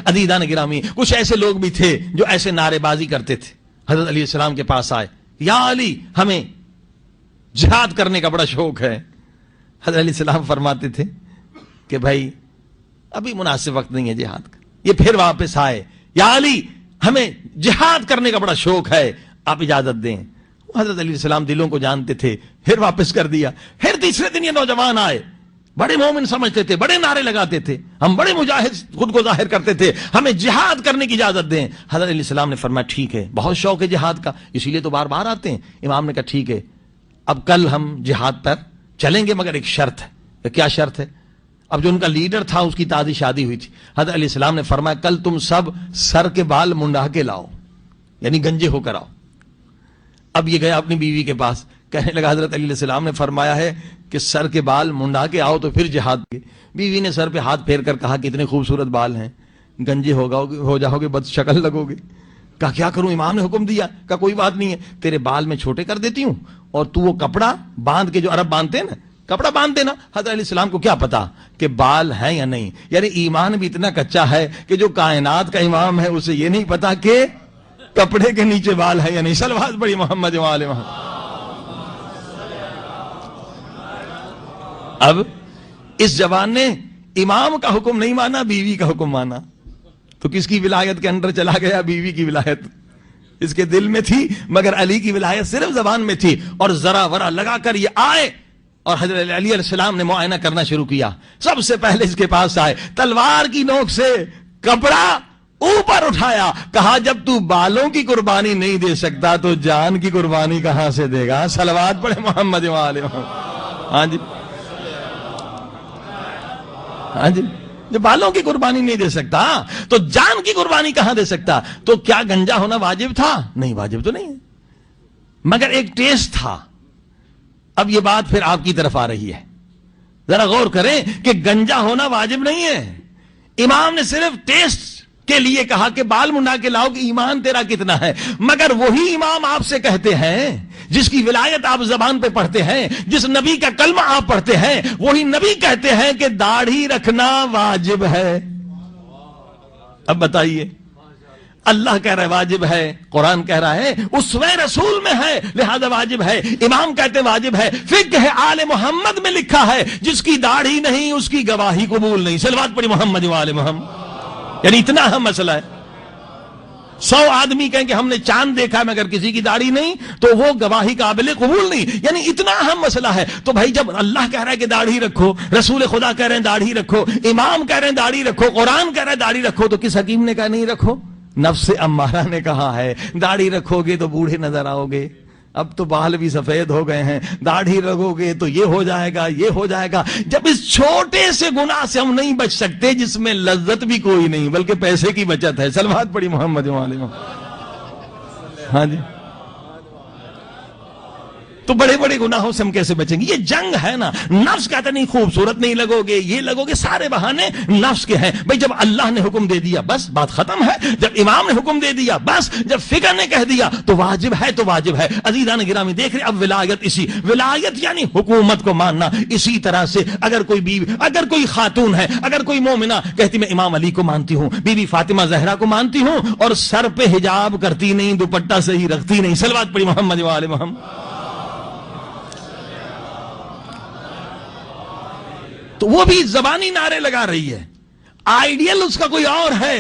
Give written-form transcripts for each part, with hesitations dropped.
عزیزان گرامی کچھ ایسے لوگ بھی تھے جو ایسے نعرے بازی کرتے تھے. حضرت علیہ السلام کے پاس آئے, یا علی ہمیں جہاد کرنے کا بڑا شوق ہے. حضرت علیہ السلام فرماتے تھے کہ بھائی ابھی مناسب وقت نہیں ہے جہاد کا. یہ پھر واپس آئے, یا علی ہمیں جہاد کرنے کا بڑا شوق ہے, آپ اجازت دیں. حضرت علیہ السلام دلوں کو جانتے تھے, پھر واپس کر دیا. پھر تیسرے دن یہ نوجوان آئے, بڑے مومن سمجھتے تھے, بڑے نعرے لگاتے تھے, ہم بڑے مجاہد خود کو ظاہر کرتے تھے, ہمیں جہاد کرنے کی اجازت دیں. حضرت علیہ السلام نے فرمایا ٹھیک ہے, بہت شوق ہے جہاد کا, اسی لیے تو بار بار آتے ہیں. امام نے کہا ٹھیک ہے, اب کل ہم جہاد پر چلیں گے, مگر ایک شرط ہے. کیا شرط ہے؟ اب جو ان کا لیڈر تھا اس کی تازی شادی ہوئی تھی. حضرت علیہ السلام نے فرمایا کل تم سب سر کے بال منڈا کے لاؤ, یعنی گنجے ہو کر آؤ. اب یہ گیا اپنی بیوی کے پاس, کہنے لگا حضرت علیہ السلام نے فرمایا ہے کہ سر کے بال منڈا کے آؤ تو پھر جہاد کے. بیوی نے سر پہ ہاتھ پھیر کر کہا کہ اتنے خوبصورت بال ہیں, گنجے ہو جاؤ گے, بد شکل لگو گے. کہا کیا کروں, امام نے حکم دیا. کہا کوئی بات نہیں ہے, تیرے بال میں چھوٹے کر دیتی ہوں اور تو وہ کپڑا باندھ کے, جو عرب باندھتے ہیں نا, کپڑا باندھ دینا. حضرت علیہ السلام کو کیا پتا کہ بال ہیں یا نہیں, یعنی ایمان بھی اتنا کچا ہے کہ جو کائنات کا امام ہے اسے یہ نہیں پتا کہ کپڑے کے نیچے بال ہے یا نہیں. صلوات پڑھی محمد و آل محمد. اب اس جوان نے امام کا حکم نہیں مانا, بیوی کا حکم مانا, تو کس کی ولایت کے اندر چلا گیا؟ بیوی کی ولایت. اس کے دل میں تھی مگر علی کی ولایت صرف زبان میں تھی. اور ذرا ورا لگا کر یہ آئے اور حضرت علی علیہ السلام نے معائنہ کرنا شروع کیا. سب سے پہلے اس کے پاس آئے, تلوار کی نوک سے کپڑا اوپر اٹھایا, کہا جب تو بالوں کی قربانی نہیں دے سکتا تو جان کی قربانی کہاں سے دے گا؟ صلوات پڑھے محمد و آل محمد. ہاں جی, ہاں جی, جو بالوں کی قربانی نہیں دے سکتا تو جان کی قربانی کہاں دے سکتا؟ تو کیا گنجا ہونا واجب تھا؟ نہیں, واجب تو نہیں ہے, مگر ایک ٹیسٹ تھا. اب یہ بات پھر آپ کی طرف آ رہی ہے, ذرا غور کریں کہ گنجا ہونا واجب نہیں ہے. امام نے صرف ٹیسٹ کے لیے کہا کہ بال منڈا کے لاؤ کہ ایمان تیرا کتنا ہے. مگر وہی امام آپ سے کہتے ہیں جس کی ولایت آپ زبان پہ پڑھتے ہیں, جس نبی کا کلمہ آپ پڑھتے ہیں, وہی نبی کہتے ہیں کہ داڑھی رکھنا واجب ہے. اب بتائیے, اللہ کہہ رہا ہے واجب ہے, قرآن کہہ رہا ہے اسوہ رسول میں ہے لہذا واجب ہے, امام کہتے واجب ہے. فقہ آل محمد میں لکھا ہے جس کی داڑھی نہیں اس کی گواہی قبول نہیں. صلوات پڑھی محمد و آل محمد. یعنی اتنا اہم مسئلہ ہے. 100 آدمی کہیں کہ ہم نے چاند دیکھا ہے مگر کسی کی داڑھی نہیں تو وہ گواہی قابل قبول نہیں. یعنی اتنا اہم مسئلہ ہے. تو بھائی جب اللہ کہہ رہا ہے کہ داڑھی رکھو, رسول خدا کہہ رہے ہیں داڑھی رکھو, امام کہہ رہے ہیں داڑھی رکھو, قرآن کہہ رہا ہے داڑھی رکھو, تو کس حکیم نے کہا نہیں رکھو؟ نفس امارہ نے کہا ہے داڑھی رکھو گے تو بوڑھے نظر آؤ گے. اب تو بال بھی سفید ہو گئے ہیں, داڑھی رکھو گے تو یہ ہو جائے گا, یہ ہو جائے گا. جب اس چھوٹے سے گناہ سے ہم نہیں بچ سکتے جس میں لذت بھی کوئی نہیں بلکہ پیسے کی بچت ہے. صلوات پڑھی محمد و آل محمد. ہاں جی, تو بڑے بڑے گناہوں سے ہم کیسے بچیں گے؟ یہ جنگ ہے نا. نفس کہتا نہیں خوبصورت نہیں لگو گے, یہ لگو گے, سارے بہانے نفس کے ہیں. بھئی جب اللہ نے حکم دے دیا بس بات ختم ہے. جب امام نے حکم دے دیا بس, جب فقہ نے کہہ دیا تو واجب ہے تو واجب ہے. عزیزان گرامی دیکھ رہے, اب ولایت ولایت یعنی حکومت کو ماننا. اسی طرح سے اگر کوئی بیوی, اگر کوئی خاتون ہے, اگر کوئی مومنہ کہتی میں امام علی کو مانتی ہوں, بی بی فاطمہ زہرا کو مانتی ہوں, اور سر پہ حجاب کرتی نہیں, دوپٹہ صحیح رکھتی نہیں. صلوات پڑھی محمد و آل محمد. تو وہ بھی زبانی نعرے لگا رہی ہے, آئیڈیل اس کا کوئی اور ہے.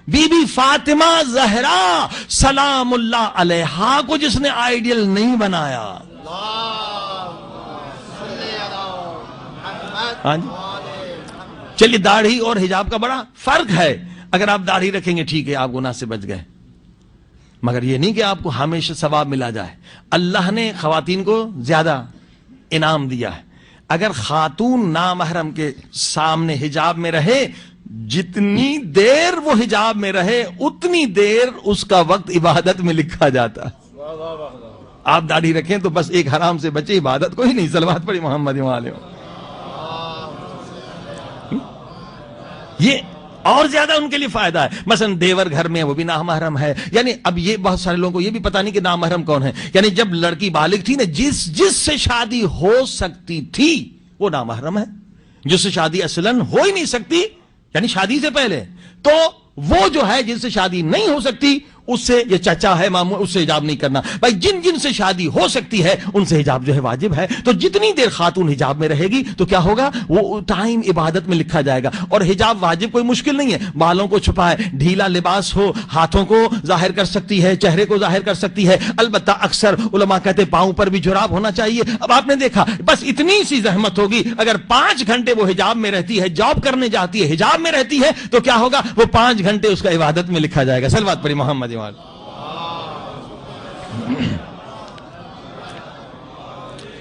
بی بی فاطمہ زہرا سلام اللہ علیہا کو جس نے آئیڈیل نہیں بنایا. ہاں جی, چلیے داڑھی اور حجاب کا بڑا فرق ہے. اگر آپ داڑھی رکھیں گے ٹھیک ہے, آپ گناہ سے بچ گئے, مگر یہ نہیں کہ آپ کو ہمیشہ ثواب ملا جائے. اللہ نے خواتین کو زیادہ انعام دیا ہے. اگر خاتون نامحرم کے سامنے حجاب میں رہے, جتنی دیر وہ حجاب میں رہے اتنی دیر اس کا وقت عبادت میں لکھا جاتا. آپ داڑھی رکھیں تو بس ایک حرام سے بچے, عبادت کوئی نہیں. صلوات پڑھی محمد و آل محمد. یہ اور زیادہ ان کے لیے فائدہ ہے. مثلا دیور گھر میں وہ بھی نامحرم ہے. یعنی اب یہ بہت سارے لوگوں کو یہ بھی پتہ نہیں کہ نامحرم کون ہے. یعنی جب لڑکی بالغ تھی نا, جس سے شادی ہو سکتی تھی وہ نامحرم ہے. جس سے شادی اصلاً ہو ہی نہیں سکتی, یعنی شادی سے پہلے, تو وہ جو ہے جن سے شادی نہیں ہو سکتی اس سے، یہ چچا ہے ماموں، اس سے حجاب نہیں کرنا بھائی. جن جن سے شادی ہو سکتی ہے ان سے حجاب جو ہے واجب ہے. تو جتنی دیر خاتون حجاب میں رہے گی تو کیا ہوگا، وہ ٹائم عبادت میں لکھا جائے گا. اور حجاب واجب کوئی مشکل نہیں ہے. بالوں کو چھپائے، ڈھیلا لباس ہو، ہاتھوں کو ظاہر کر سکتی ہے، چہرے کو ظاہر کر سکتی ہے. البتہ اکثر علماء کہتے پاؤں پر بھی جراب ہونا چاہیے. اب آپ نے دیکھا بس اتنی سی زحمت ہوگی، اگر 5 گھنٹے وہ حجاب میں رہتی ہے، جاب کرنے جاتی ہے، حجاب میں رہتی ہے، تو کیا ہوگا، وہ 5 گھنٹے اس کا عبادت میں لکھا جائے گا. صلوات پڑھی محمد وال.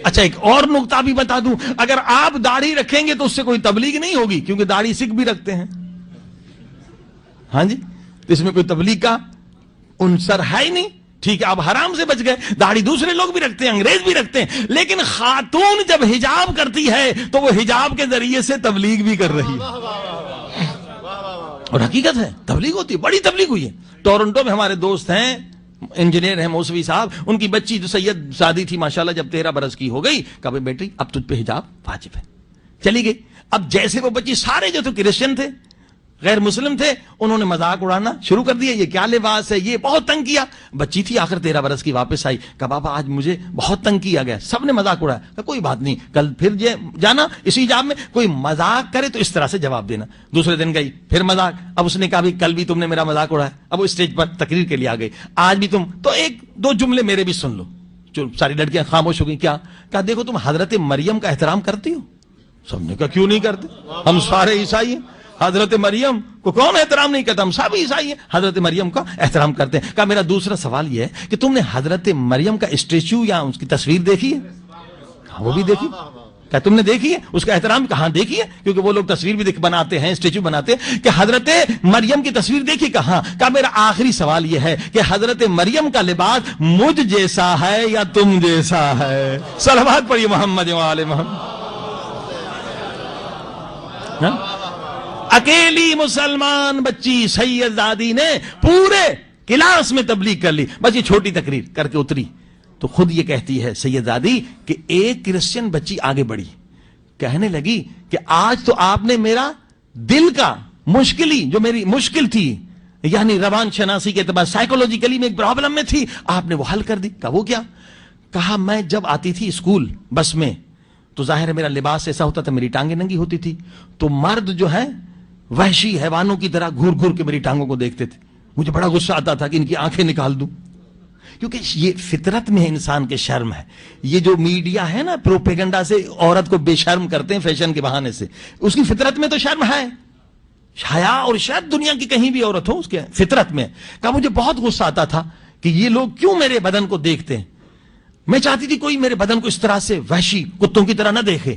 اچھا ایک اور نقطہ بھی بتا دوں، اگر آپ داڑھی رکھیں گے تو اس سے کوئی تبلیغ نہیں ہوگی، کیونکہ داڑھی سکھ بھی رکھتے ہیں. ہاں جی، تو اس میں کوئی تبلیغ کا عنصر ہے ہی نہیں. ٹھیک ہے، آپ حرام سے بچ گئے. داڑھی دوسرے لوگ بھی رکھتے ہیں، انگریز بھی رکھتے ہیں، لیکن خاتون جب حجاب کرتی ہے تو وہ حجاب کے ذریعے سے تبلیغ بھی کر رہی ہے. اور حقیقت ہے تبلیغ ہوتی ہے، بڑی تبلیغ ہوئی ہے. ٹورنٹو میں ہمارے دوست ہیں، انجینئر ہیں، موسوی صاحب، ان کی بچی جو سید شادی تھی ماشاءاللہ، جب 13 برس کی ہو گئی، کہا بیٹی اب تجھ پہ حجاب واجب ہے. چلی گئی. اب جیسے وہ بچی، سارے جو تو کرسچن تھے، غیر مسلم تھے، انہوں نے مذاق اڑانا شروع کر دیا، یہ کیا لباس ہے، یہ بہت تنگ کیا. بچی تھی آخر 13 برس کی، واپس آئی، کہا بابا آج مجھے بہت تنگ کیا گیا، سب نے مذاق اڑایا. کہا کوئی بات نہیں، کل پھر جانا اسی حجاب میں، کوئی مذاق کرے تو اس طرح سے جواب دینا. دوسرے دن گئی، پھر مذاق. اب اس نے کہا بھی کل بھی تم نے میرا مذاق اڑایا. اب وہ اسٹیج پر تقریر کے لیے آ گئی، آج بھی تم، تو 1-2 جملے میرے بھی سن لو. ساری لڑکیاں خاموش ہو گئی. کیا؟ کہا دیکھو تم حضرت مریم کا احترام کرتی ہو. سب نے کہا کیوں نہیں کرتے، ہم سارے عیسائی ہیں، حضرت مریم کو کون احترام نہیں کرتا، ہم سب عیسائی ہیں، حضرت مریم کا احترام کرتے ہیں. کہا میرا دوسرا سوال یہ ہے کہ تم نے حضرت مریم کا اسٹیچو یا اس کی تصویر دیکھی ہے؟ کہا وہ بھی دیکھی. کہا تم نے دیکھی ہے اس کا احترام؟ کہاں دیکھی ہے، کیونکہ وہ لوگ تصویر بھی بناتے ہیں، اسٹیچو بناتے ہیں. کہ حضرت مریم کی تصویر دیکھی؟ کہاں. کہا میرا آخری سوال یہ ہے کہ حضرت مریم کا لباس مجھ جیسا ہے یا تم جیسا ہے؟ صلوات پڑھیے محمد و آل محمد. اکیلی مسلمان بچی سید زادی نے پورے کلاس میں تبلیغ کر لی. بس یہ چھوٹی تقریر کر کے اتری تو خود یہ کہتی ہے سید زادی کہ ایک کرسچن بچی آگے بڑھی، کہنے لگی کہ آج تو آپ نے میرا دل کا مشکلی، جو میری مشکل تھی، یعنی روان شناسی کے اعتبار سائیکولوجیکلی میں ایک پرابلم میں تھی، آپ نے وہ حل کر دی. کہا وہ کیا؟ کہا میں جب آتی تھی اسکول بس میں تو ظاہر ہے میرا لباس ایسا ہوتا تھا، میری ٹانگیں ننگی ہوتی تھی، تو مرد جو ہے وحشی حیوانوں کی طرح گھور گھور کے میری ٹانگوں کو دیکھتے تھے. مجھے بڑا غصہ آتا تھا کہ ان کی آنکھیں نکال دوں، کیونکہ یہ فطرت میں انسان کے شرم ہے. یہ جو میڈیا ہے نا پروپیگنڈا سے عورت کو بے شرم کرتے ہیں فیشن کے بہانے سے، اس کی فطرت میں تو شرم ہے، حیا، اور شاید دنیا کی کہیں بھی عورت ہو اس کے فطرت میں. کہا مجھے بہت غصہ آتا تھا کہ یہ لوگ کیوں میرے بدن کو دیکھتے ہیں. میں چاہتی تھی کوئی میرے بدن کو اس طرح سے وحشی کتوں کی طرح نہ دیکھے،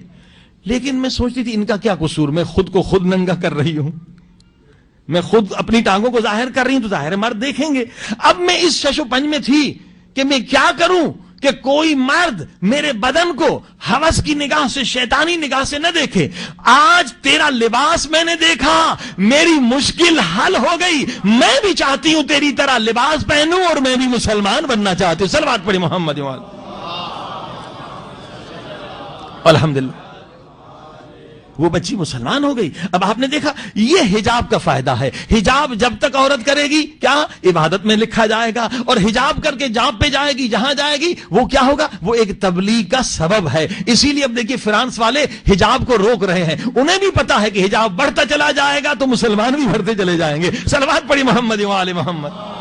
لیکن میں سوچتی تھی ان کا کیا قصور، میں خود کو خود ننگا کر رہی ہوں، میں خود اپنی ٹانگوں کو ظاہر کر رہی ہوں تو ظاہر مرد دیکھیں گے. اب میں اس شش و پنج میں تھی کہ میں کیا کروں کہ کوئی مرد میرے بدن کو ہوس کی نگاہ سے، شیطانی نگاہ سے نہ دیکھے. آج تیرا لباس میں نے دیکھا، میری مشکل حل ہو گئی. میں بھی چاہتی ہوں تیری طرح لباس پہنوں اور میں بھی مسلمان بننا چاہتی ہوں. صلوات پڑھی محمد و آل. الحمدللہ وہ بچی مسلمان ہو گئی. اب آپ نے دیکھا یہ حجاب کا فائدہ ہے. حجاب جب تک عورت کرے گی کیا عبادت میں لکھا جائے گا، اور حجاب کر کے جاب پہ جائے گی، جہاں جائے گی وہ کیا ہوگا، وہ ایک تبلیغ کا سبب ہے. اسی لیے اب دیکھیے فرانس والے حجاب کو روک رہے ہیں، انہیں بھی پتا ہے کہ حجاب بڑھتا چلا جائے گا تو مسلمان بھی بڑھتے چلے جائیں گے. صلوات پڑھی محمد و آل محمد.